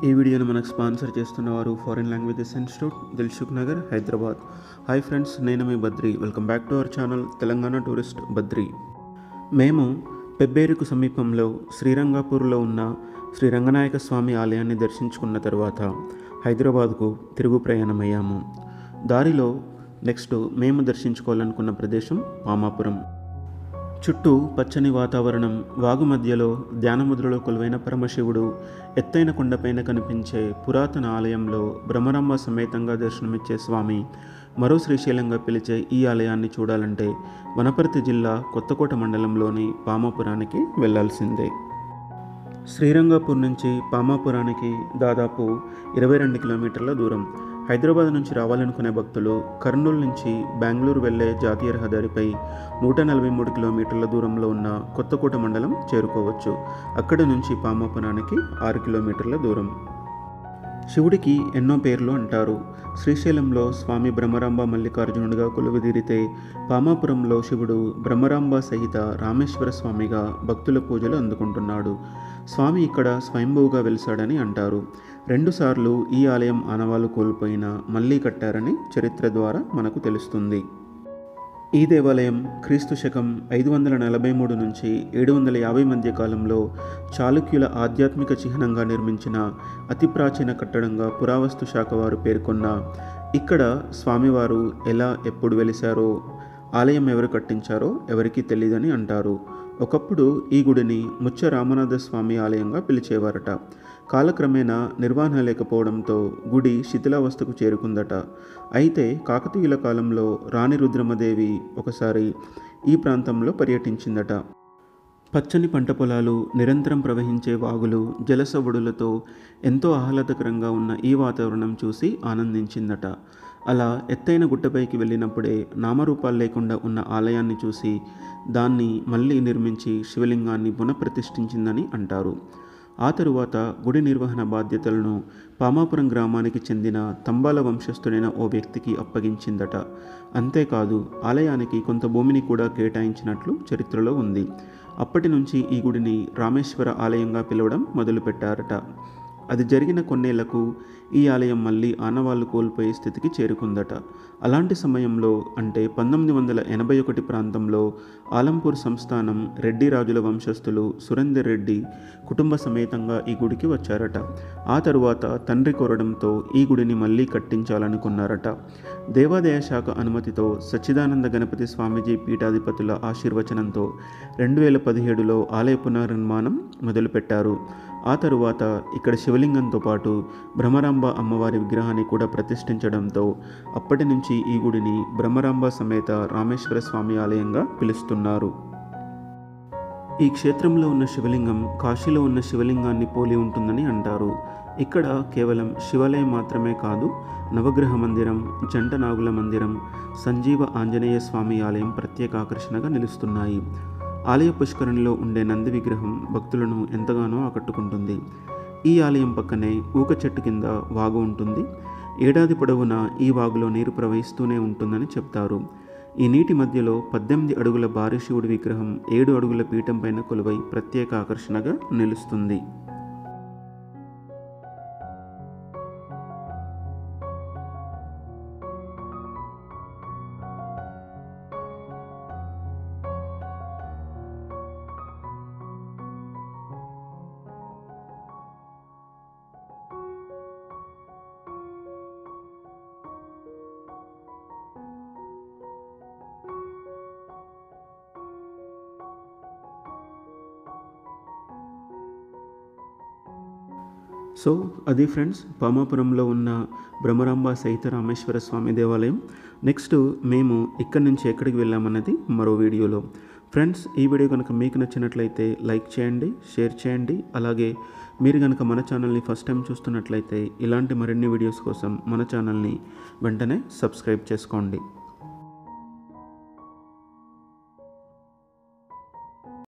ఈ వీడియోను మనకు స్పాన్సర్ చేస్తున్నవారు foreign languages institute, Dilsukhnagar, Hyderabad. Hi friends, నేను మీ Badri. Welcome back to our channel Telangana tourist Badri. మేము పెబ్బేరుకు సమీపంలో శ్రీరంగపూర్లో ఉన్న శ్రీ రంగనాయక స్వామి ఆలయాన్ని దర్శించుకున్న తర్వాత హైదరాబాద్కు తిరుగు ప్రయాణమయ్యాము. దారిలో నెక్స్ట్ మేము దర్శించుకోవాలనుకున్న ప్రదేశం పామాపురం. చుట్టూ పచ్చని వాతావరణం, వాగు మధ్యలో ధ్యానముద్రలో కొలువైన పరమశివుడు ఎత్తైన కొండపైన కనిపించే పురాతన ఆలయంలో భ్రమరాంబ సమేతంగా దర్శనమిచ్చే స్వామి మరో శ్రీశైలంగా పిలిచే ఈ ఆలయాన్ని చూడాలంటే వనపర్తి జిల్లా కొత్తకోట మండలంలోని పామాపురానికి వెళ్లాల్సిందే. శ్రీరంగపూర్ నుంచి పామాపురానికి దాదాపు 22 కిలోమీటర్ల దూరం. హైదరాబాద్ నుంచి రావాలనుకునే భక్తులు కర్నూలు నుంచి బెంగళూరు వెళ్లే జాతీయ రహదారిపై 143 కిలోమీటర్ల దూరంలో ఉన్న కొత్తకోట మండలం చేరుకోవచ్చు. అక్కడి నుంచి పామాపురానికి 6 కిలోమీటర్ల దూరం. శివుడికి ఎన్నో పేర్లు అంటారు. శ్రీశైలంలో స్వామి భ్రమరాంబ మల్లికార్జునుడిగా కొలువుదీరితే పామాపురంలో శివుడు భ్రమరాంబ సహిత రామేశ్వర స్వామిగా భక్తుల పూజలు అందుకుంటున్నాడు. స్వామి ఇక్కడ స్వయంభూగా వెలిశాడని అంటారు. 2 సార్లు ఈ ఆలయం ఆనవాలు కోల్పోయినా మళ్ళీ కట్టారని చరిత్ర ద్వారా మనకు తెలుస్తుంది. ఈ దేవాలయం క్రీస్తు శకం 543 నుంచి 750 మధ్య కాలంలో చాళుక్యుల ఆధ్యాత్మిక చిహ్నంగా నిర్మించిన అతి ప్రాచీన కట్టడంగా పురావస్తు శాఖ వారు పేర్కొన్న ఇక్కడ స్వామివారు ఎలా ఎప్పుడు వెలిశారో, ఆలయం ఎవరు కట్టించారో ఎవరికీ తెలియదని అంటారు. ఒకప్పుడు ఈ గుడిని ముచ్చ రామనాథ స్వామి ఆలయంగా పిలిచేవారట. కాలక్రమేణా నిర్వహణ లేకపోవడంతో గుడి శిథిలావస్థకు చేరుకుందట. అయితే కాకతీయుల కాలంలో రాణి రుద్రమదేవి ఒకసారి ఈ ప్రాంతంలో పర్యటించిందట. పచ్చని పంట పొలాలు, నిరంతరం ప్రవహించే వాగులు, జలసవుడులతో ఎంతో ఆహ్లాదకరంగా ఉన్న ఈ వాతావరణం చూసి ఆనందించిందట. అలా ఎత్తైన గుట్టపైకి వెళ్ళినప్పుడే నామరూపాలు లేకుండా ఉన్న ఆలయాన్ని చూసి దాన్ని మళ్ళీ నిర్మించి శివలింగాన్ని పునఃప్రతిష్ఠించిందని అంటారు. ఆ తరువాత గుడి నిర్వహణ బాధ్యతలను పామాపురం గ్రామానికి చెందిన తంబాల వంశస్థుడైన ఓ వ్యక్తికి అప్పగించిందట. అంతేకాదు ఆలయానికి కొంత భూమిని కూడా కేటాయించినట్లు చరిత్రలో ఉంది. అప్పటి నుంచి ఈ గుడిని రామేశ్వర ఆలయంగా పిలవడం మొదలుపెట్టారట. అది జరిగిన కొన్నేళ్లకు ఈ ఆలయం మళ్ళీ ఆనవాళ్లు కోల్పోయే స్థితికి చేరుకుందట. అలాంటి సమయంలో అంటే 1981 ప్రాంతంలో ఆలంపూర్ సంస్థానం రెడ్డి రాజుల వంశస్థులు సురేందర్ రెడ్డి కుటుంబ సమేతంగా ఈ గుడికి వచ్చారట. ఆ తరువాత తండ్రి కోరడంతో ఈ గుడిని మళ్ళీ కట్టించాలనుకున్నారట. దేవాదాయ శాఖ అనుమతితో సచ్చిదానంద గణపతి స్వామీజీ పీఠాధిపతుల ఆశీర్వచనంతో 2017లో ఆలయ పునర్నిర్మాణం మొదలుపెట్టారు. ఆ తరువాత ఇక్కడ శివలింగంతో పాటు భ్రమరాంబ అమ్మవారి విగ్రహాన్ని కూడా ప్రతిష్ఠించడంతో అప్పటి నుంచి ఈ గుడిని భ్రమరాంబ సమేత రామేశ్వర స్వామి ఆలయంగా పిలుస్తున్నారు. ఈ క్షేత్రంలో ఉన్న శివలింగం కాశీలో ఉన్న శివలింగాన్ని పోలి ఉంటుందని అంటారు. ఇక్కడ కేవలం శివాలయం మాత్రమే కాదు, నవగ్రహ మందిరం, జంట నాగుల మందిరం, సంజీవ ఆంజనేయ స్వామి ఆలయం ప్రత్యేక ఆకర్షణగా నిలుస్తున్నాయి. ఆలయ పుష్కరిణిలో ఉండే నంది విగ్రహం భక్తులను ఎంతగానో ఆకట్టుకుంటుంది. ఈ ఆలయం పక్కనే ఊక చెట్టు కింద వాగు ఉంటుంది. ఏడాది పొడవునా ఈ వాగులో నీరు ప్రవహిస్తూనే ఉంటుందని చెప్తారు. ఈ నీటి మధ్యలో 18 అడుగుల భారీ శివుడి విగ్రహం 7 అడుగుల పీఠం పైన కొలువై ప్రత్యేక ఆకర్షణగా నిలుస్తుంది. సో అది ఫ్రెండ్స్, పామాపురంలో ఉన్న భ్రమరాంబ సహిత రామేశ్వర స్వామి దేవాలయం. నెక్స్ట్ మేము ఇక్కడి నుంచి ఎక్కడికి వెళ్ళామన్నది మరో వీడియోలో. ఫ్రెండ్స్, ఈ వీడియో కనుక మీకు నచ్చినట్లయితే లైక్ చేయండి, షేర్ చేయండి. అలాగే మీరు కనుక మన ఛానల్ని ఫస్ట్ టైం చూస్తున్నట్లయితే ఇలాంటి మరిన్ని వీడియోస్ కోసం మన ఛానల్ని వెంటనే సబ్స్క్రైబ్ చేసుకోండి.